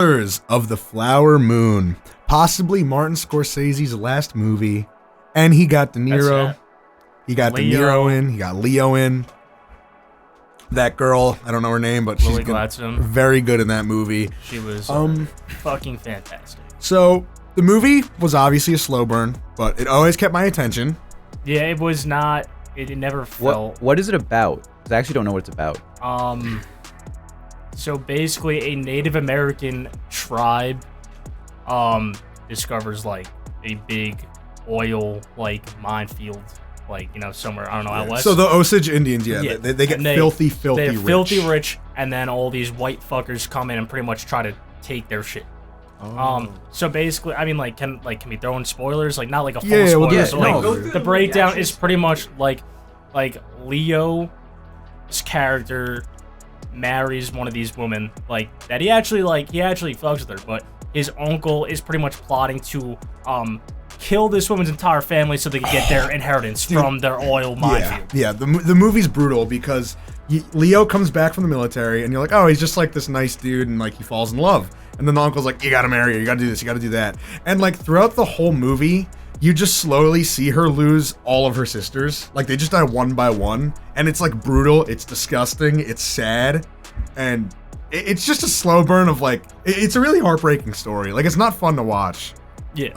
Killers of the Flower Moon, possibly Martin Scorsese's last movie, and he got De Niro. He got De Niro in. He got Leo in. That girl, I don't know her name, but she's very good in that movie. She was fucking fantastic. So the movie was obviously a slow burn, but it always kept my attention. Yeah, it was not. It never felt. What is it about? 'Cause I actually don't know what it's about. So basically, a Native American tribe discovers like a big oil minefield, somewhere, I don't know, out west. So the Osage Indians, they get filthy they're rich. Filthy rich, and then all these white fuckers come in and pretty much try to take their shit. So basically, I mean, can we throw in spoilers? Not like a full spoiler. So the breakdown is pretty much like Leo's character marries one of these women, that he actually fucks with her, but his uncle is pretty much plotting to kill this woman's entire family so they can get their inheritance from their oil minefield. Yeah, the movie's brutal because Leo comes back from the military and you're like, oh, he's just this nice dude, and he falls in love. And then the uncle's like, you gotta marry her, you gotta do this, you gotta do that. And throughout the whole movie, you just slowly see her lose all of her sisters. They just die one by one. And it's brutal, it's disgusting, it's sad. And it's just a slow burn of it's a really heartbreaking story. It's not fun to watch. Yeah,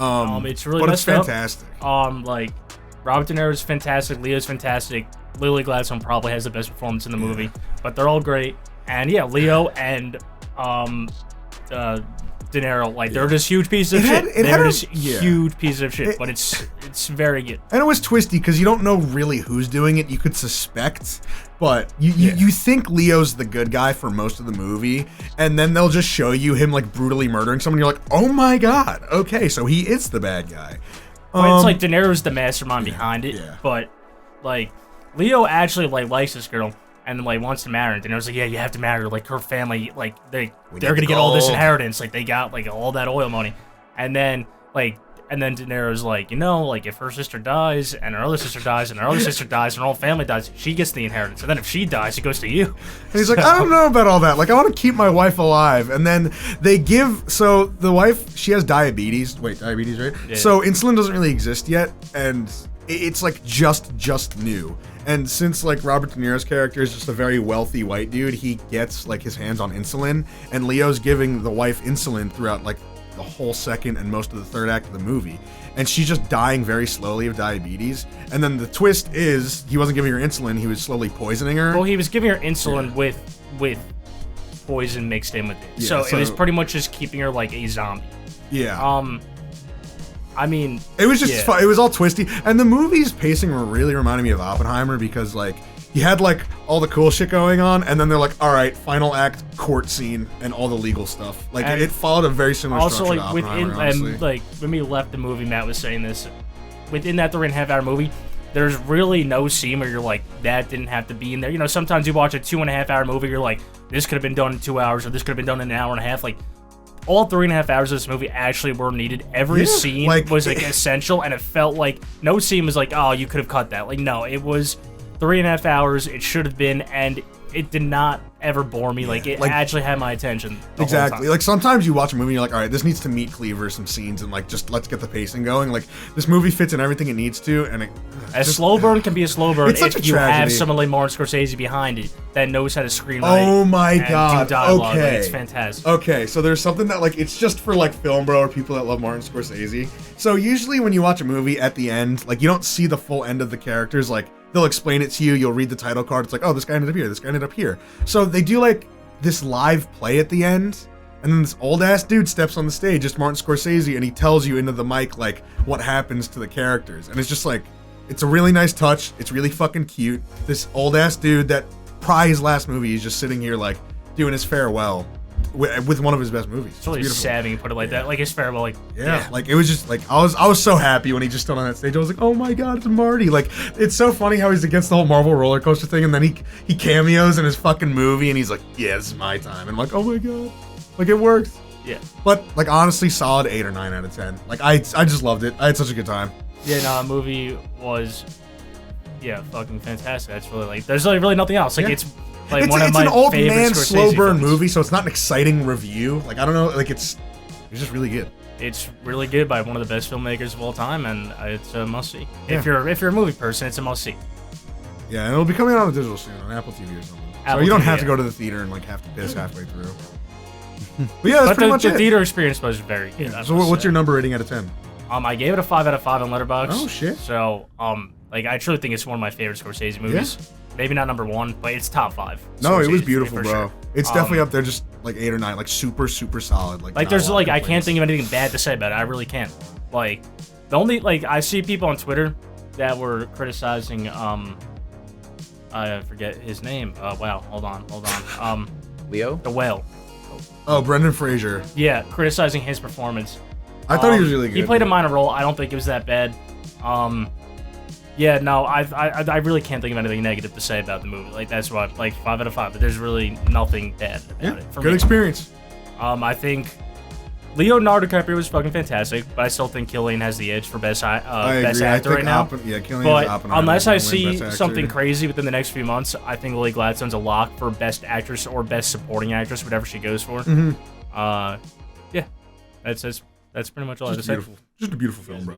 it's really but it's fantastic. Robert De Niro's fantastic, Leo's fantastic, Lily Gladstone probably has the best performance in the movie, but they're all great. And yeah, Leo and De Niro, they're just huge pieces of shit. They're just huge pieces of shit, but it's very good. And it was twisty because you don't know really who's doing it. You could suspect, but you think Leo's the good guy for most of the movie, and then they'll just show you him brutally murdering someone. You're like, oh my god, okay, so he is the bad guy. But it's De Niro's the mastermind behind it, but Leo actually likes this girl and wants to marry her. And De Niro's like, yeah, you have to marry her. Her family, they're gonna get all this inheritance. They got all that oil money, and then De Niro's if her sister dies and her other sister dies and her other sister dies and her whole family dies, she gets the inheritance. And then if she dies, it goes to you. And he's like, I don't know about all that. I want to keep my wife alive. And then they so the wife, she has diabetes. Wait, diabetes, right? Yeah. So insulin doesn't really exist yet, and it's just new. And since Robert De Niro's character is just a very wealthy white dude, he gets his hands on insulin, and Leo's giving the wife insulin throughout the whole second and most of the third act of the movie, and she's just dying very slowly of diabetes. And then the twist is he wasn't giving her insulin, he was slowly poisoning her. Well, he was giving her insulin with poison mixed in with it, so it was pretty much just keeping her like a zombie. I mean, it was just fun. It was all twisty, and the movie's pacing really reminded me of Oppenheimer because you had all the cool shit going on, and then they're like, all right, final act, court scene, and all the legal stuff. It followed a very similar structure to Oppenheimer, honestly. When we left the movie, Matt was saying this, within that 3.5-hour movie, there's really no scene where you're like, that didn't have to be in there. Sometimes you watch a 2.5-hour movie, you're like, this could have been done in 2 hours, or this could have been done in an hour and a half. All 3.5 hours of this movie actually were needed. Every scene was essential, and it felt like no scene was oh, you could have cut that. No, it was 3.5 hours. It should have been, and it did not ever bore me. It actually had my attention. Exactly. Sometimes you watch a movie and you're like, all right, this needs to meet Cleaver some scenes, and just let's get the pacing going. This movie fits in everything it needs to, and slow burn can be a slow burn if you have someone like Martin Scorsese behind it that knows how to screenwrite. Oh my god. Do dialogue. Okay. It's fantastic. Okay, so there's something that it's just for film bro or people that love Martin Scorsese. So usually when you watch a movie at the end, you don't see the full end of the characters. They'll explain it to you, you'll read the title card, it's oh, this guy ended up here, this guy ended up here. So they do this live play at the end, and then this old ass dude steps on the stage, just Martin Scorsese, and he tells you into the mic what happens to the characters. And it's just it's a really nice touch, it's really fucking cute. This old ass dude that probably his last movie, he's just sitting here doing his farewell with one of his best movies. It's really sad when you put it like that. His farewell, it was just I was so happy when he just stood on that stage. I was like, oh my god, it's Marty. It's so funny how he's against the whole Marvel roller coaster thing, and then he cameos in his fucking movie, and he's like, yeah, this is my time. And I'm like, oh my god, it worked. Yeah. But honestly, solid 8 or 9 out of 10. I just loved it. I had such a good time. Yeah, no, the movie was fucking fantastic. That's really there's really nothing else. Like it's an old man slow burn movie, so it's not an exciting review. Like I don't know, like it's just really good. It's really good by one of the best filmmakers of all time, and it's a must see. Yeah. If you're a movie person, it's a must see. Yeah, and it'll be coming out on digital soon on Apple TV or something. So you don't have to go to the theater and like have to piss halfway through. But yeah, that's pretty much it. The theater experience was very good. So what's your number rating out of 10? I gave it a 5 out of 5 on Letterboxd. Oh shit. So like I truly think it's one of my favorite Scorsese movies. Yeah. Maybe not number 1, but it's top 5. No, it was beautiful, bro. Sure. It's definitely up there, just like 8 or 9, like super solid. Like there's like I can't think of anything bad to say about it. I really can't. Like the only like I see people on Twitter that were criticizing I forget his name. Wow, hold on. Leo? The Whale. Oh, Brendan Fraser. Yeah, criticizing his performance. I thought he was really good. He played a minor role. I don't think it was that bad. Yeah, no, I really can't think of anything negative to say about the movie. Like that's what, like 5 out of 5. But there's really nothing bad about it. Good experience. I think Leonardo DiCaprio was fucking fantastic, but I still think Cillian has the edge for best actor right now. Cillian's but unless I see something crazy within the next few months, I think Lily Gladstone's a lock for best actress or best supporting actress, whatever she goes for. Mm-hmm. Yeah, that's pretty much all I have to say. Just a beautiful film, bro.